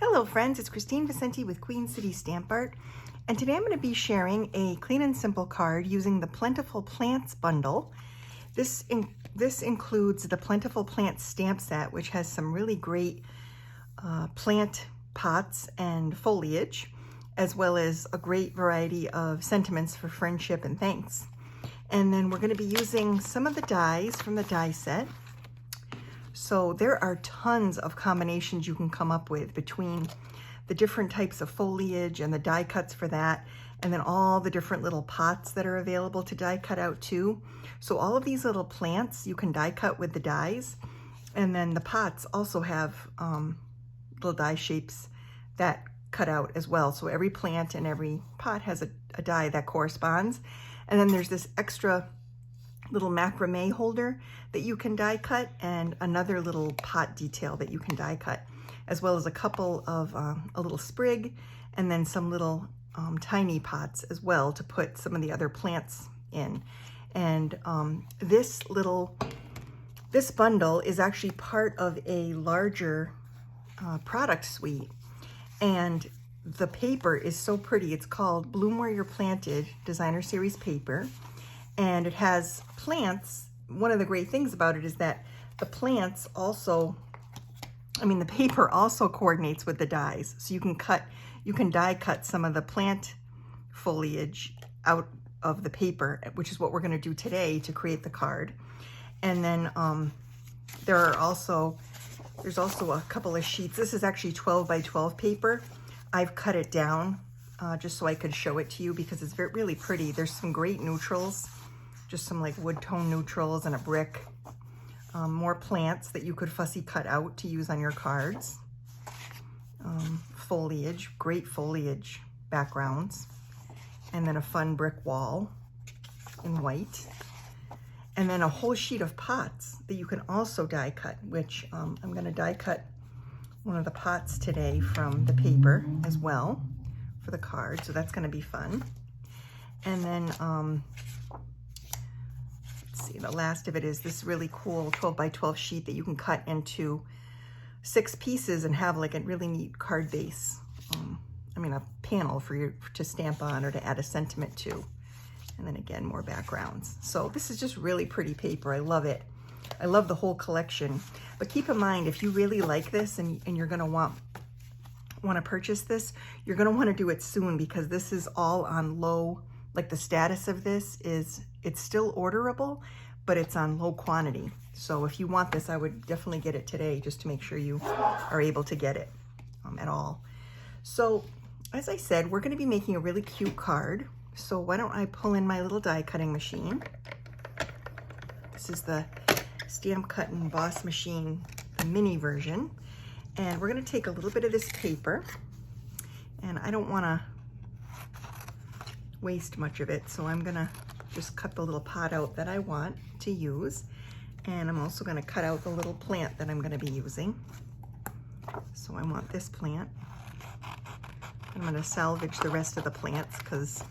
Hello friends, it's Kristine Vicente with Queen City Stamp Art, and today I'm going to be sharing a clean and simple card using the Plentiful Plants bundle. This includes the Plentiful Plants stamp set, which has some really great plant pots and foliage, as well as a great variety of sentiments for friendship and thanks. And then we're going to be using some of the dies from the die set. So there are tons of combinations you can come up with between the different types of foliage and the die cuts for that, and then all the different little pots that are available to die cut out too. So all of these little plants you can die cut with the dies, and then the pots also have little die shapes that cut out as well. So every plant and every pot has a die that corresponds. And then there's this extra little macrame holder that you can die cut, and another little pot detail that you can die cut, as well as a couple of a little sprig, and then some little tiny pots as well to put some of the other plants in. And this bundle is actually part of a larger product suite, and the paper is so pretty. It's called Bloom Where You're Planted Designer Series paper, and it has plants. One of the great things about it is that the plants also, the paper also coordinates with the dies. So you can die cut some of the plant foliage out of the paper, which is what we're going to do today to create the card. And then there's also a couple of sheets. This is actually 12 by 12 paper. I've cut it down just so I could show it to you because it's really pretty. There's some great neutrals, just some like wood tone neutrals and a brick. More plants that you could fussy cut out to use on your cards. Foliage, great foliage backgrounds. And then a fun brick wall in white. And then a whole sheet of pots that you can also die cut, which I'm going to die cut one of the pots today from the paper as well for the card. So that's going to be fun. And then let's see, the last of it is this really cool 12 by 12 sheet that you can cut into 6 pieces and have like a really neat card base. A panel for you to stamp on or to add a sentiment to. And then again, more backgrounds. So this is just really pretty paper. I love it. I love the whole collection. But keep in mind, if you really like this and you're going to want to purchase this, you're going to want to do it soon, because this is all on low. Like the status of this is it's still orderable, but it's on low quantity. So if you want this, I would definitely get it today just to make sure you are able to get it at all. So as I said, we're going to be making a really cute card. So why don't I pull in my little die cutting machine. This is the Stamp Cut and Boss machine, the mini version. And we're going to take a little bit of this paper, and I don't want to waste much of it, so I'm going to just cut the little pot out that I want to use. And I'm also going to cut out the little plant that I'm going to be using. So I want this plant. I'm going to salvage the rest of the plants because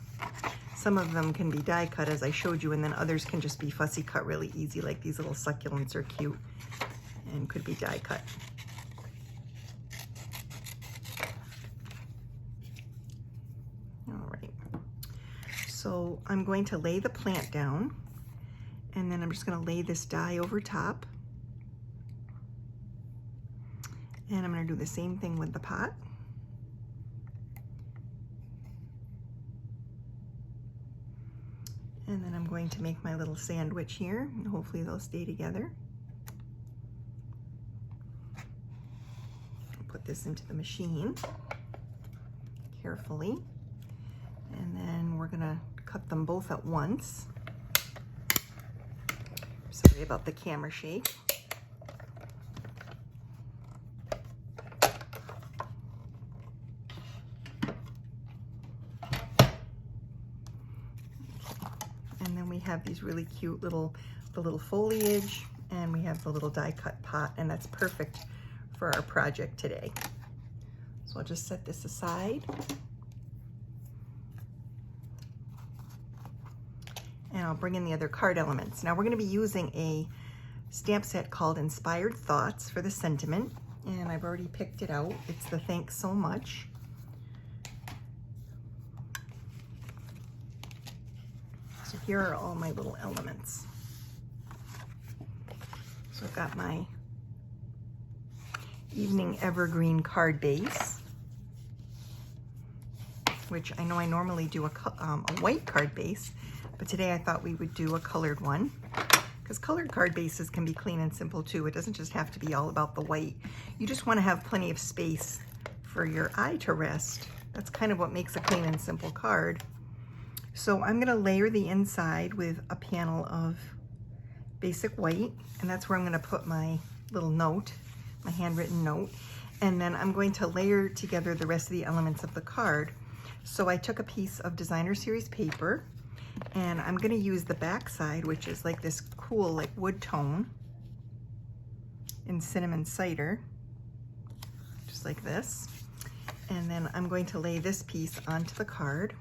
some of them can be die cut as I showed you, and then others can just be fussy cut really easy, like these little succulents are cute and could be die cut. All right, so I'm going to lay the plant down, and then I'm just going to lay this die over top, and I'm going to do the same thing with the pot. And then I'm going to make my little sandwich here, and hopefully they'll stay together. Put this into the machine carefully. And then we're gonna cut them both at once. Sorry about the camera shake. And then we have these really cute the little foliage, and we have the little die cut pot, and that's perfect for our project today. So I'll just set this aside. And I'll bring in the other card elements. Now we're going to be using a stamp set called Inspired Thoughts for the sentiment. and I've already picked it out. It's the Thanks So Much. So here are all my little elements. So I've got my Evening Evergreen card base, which I know I normally do a white card base, but today I thought we would do a colored one, because colored card bases can be clean and simple too. It doesn't just have to be all about the white. You just want to have plenty of space for your eye to rest. That's kind of what makes a clean and simple card. So I'm going to layer the inside with a panel of basic white, and that's where I'm going to put my little note, my handwritten note, and then I'm going to layer together the rest of the elements of the card. So I took a piece of designer series paper, and I'm going to use the back side, which is like this cool like wood tone in cinnamon cider, just like this. And then I'm going to lay this piece onto the card.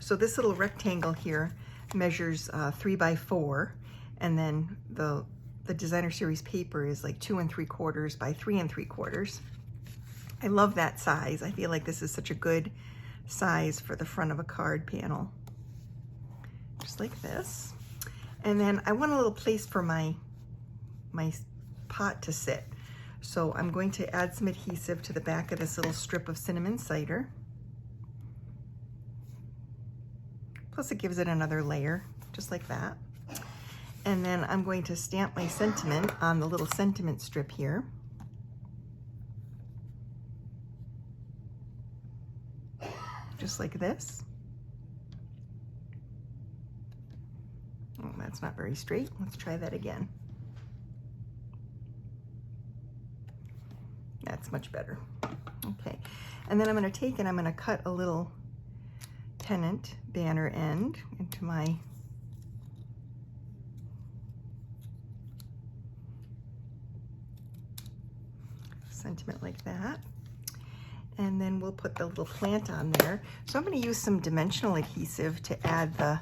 So this little rectangle here measures 3 by 4, and then the designer series paper is like 2 3/4 by 3 3/4. I love that size. I feel like this is such a good size for the front of a card panel. Just like this. And then I want a little place for my pot to sit. So I'm going to add some adhesive to the back of this little strip of cinnamon cider. Plus it gives it another layer, just like that. And then I'm going to stamp my sentiment on the little sentiment strip here. Just like this. Oh, that's not very straight. Let's try that again. That's much better. Okay, and then I'm going to take and I'm going to cut a little pennant banner end into my sentiment like that. And then we'll put the little plant on there. So I'm going to use some dimensional adhesive to add the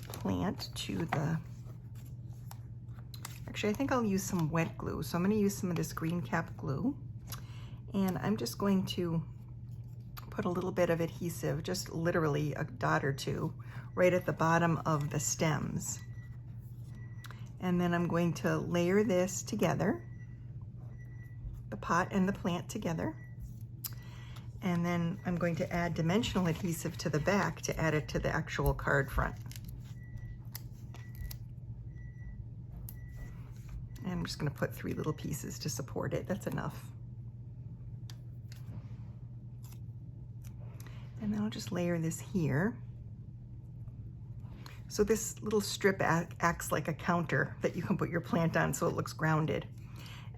plant to the, actually I think I'll use some wet glue. So I'm going to use some of this green cap glue, and I'm just going to put a little bit of adhesive, just literally a dot or two, right at the bottom of the stems. And then I'm going to layer this together, the pot and the plant together. And then I'm going to add dimensional adhesive to the back to add it to the actual card front. And I'm just going to put 3 little pieces to support it. That's enough. And then I'll just layer this here. So this little strip acts like a counter that you can put your plant on so it looks grounded.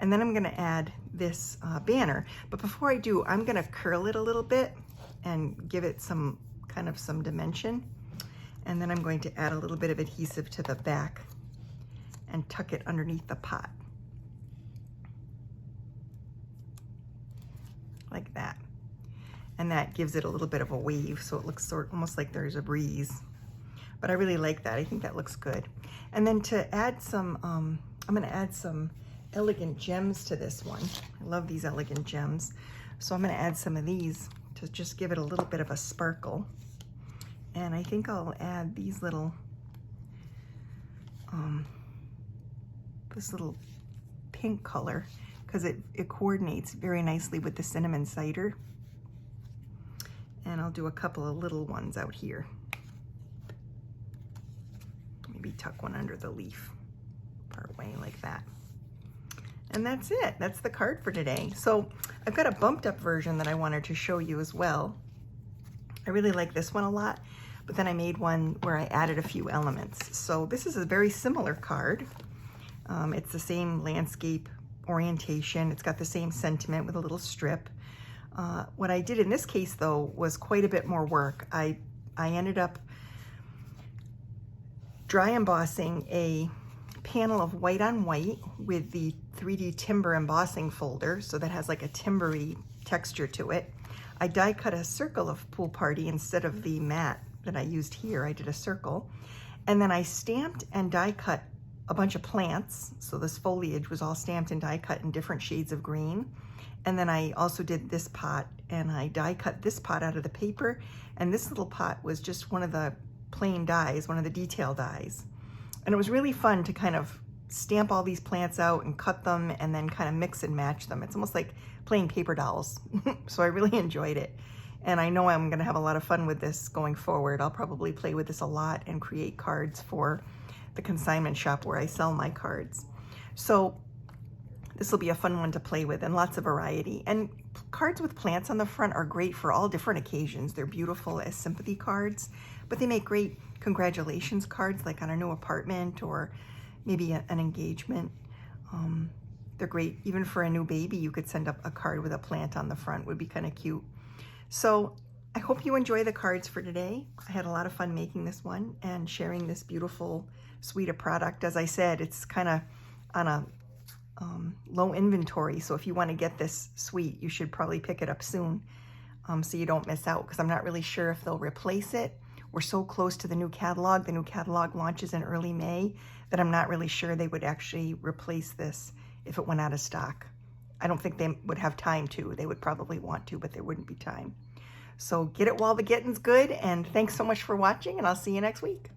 And then I'm going to add this banner. But before I do, I'm going to curl it a little bit and give it some dimension. And then I'm going to add a little bit of adhesive to the back and tuck it underneath the pot. Like that. And that gives it a little bit of a wave, so it looks almost like there's a breeze. But I really like that. I think that looks good. And then to add some, I'm going to add some elegant gems to this one. I love these elegant gems. So I'm going to add some of these to just give it a little bit of a sparkle. And I think I'll add these little, this little pink color, because it coordinates very nicely with the cinnamon cider. And I'll do a couple of little ones out here. Maybe tuck one under the leaf, part way like that. And that's it. That's the card for today. So I've got a bumped up version that I wanted to show you as well. I really like this one a lot, but then I made one where I added a few elements. So this is a very similar card. It's the same landscape orientation. It's got the same sentiment with a little strip. What I did in this case though was quite a bit more work. I ended up dry embossing a panel of white on white with the 3D timber embossing folder, so that has like a timbery texture to it. I die cut a circle of Pool Party instead of the mat that I used here. I did a circle, and then I stamped and die cut a bunch of plants. So this foliage was all stamped and die cut in different shades of green. And then I also did this pot, and I die cut this pot out of the paper. And this little pot was just one of the plain dies, one of the detail dies. And it was really fun to kind of stamp all these plants out and cut them and then kind of mix and match them. It's almost like playing paper dolls. So I really enjoyed it. And I know I'm gonna have a lot of fun with this going forward. I'll probably play with this a lot and create cards for the consignment shop where I sell my cards. So this will be a fun one to play with, and lots of variety. And cards with plants on the front are great for all different occasions. They're beautiful as sympathy cards, but they make great congratulations cards, like on a new apartment or maybe an engagement. They're great even for a new baby. You could send up a card with a plant on the front, would be kind of cute. So I hope you enjoy the cards for today. I had a lot of fun making this one and sharing this beautiful suite of product. As I said, it's kind of on a low inventory, so if you want to get this suite, you should probably pick it up soon, so you don't miss out, because I'm not really sure if they'll replace it. We're so close to the new catalog. The new catalog launches in early May that I'm not really sure they would actually replace this if it went out of stock. I don't think they would have time to. They would probably want to, but there wouldn't be time. So get it while the getting's good, and thanks so much for watching, and I'll see you next week.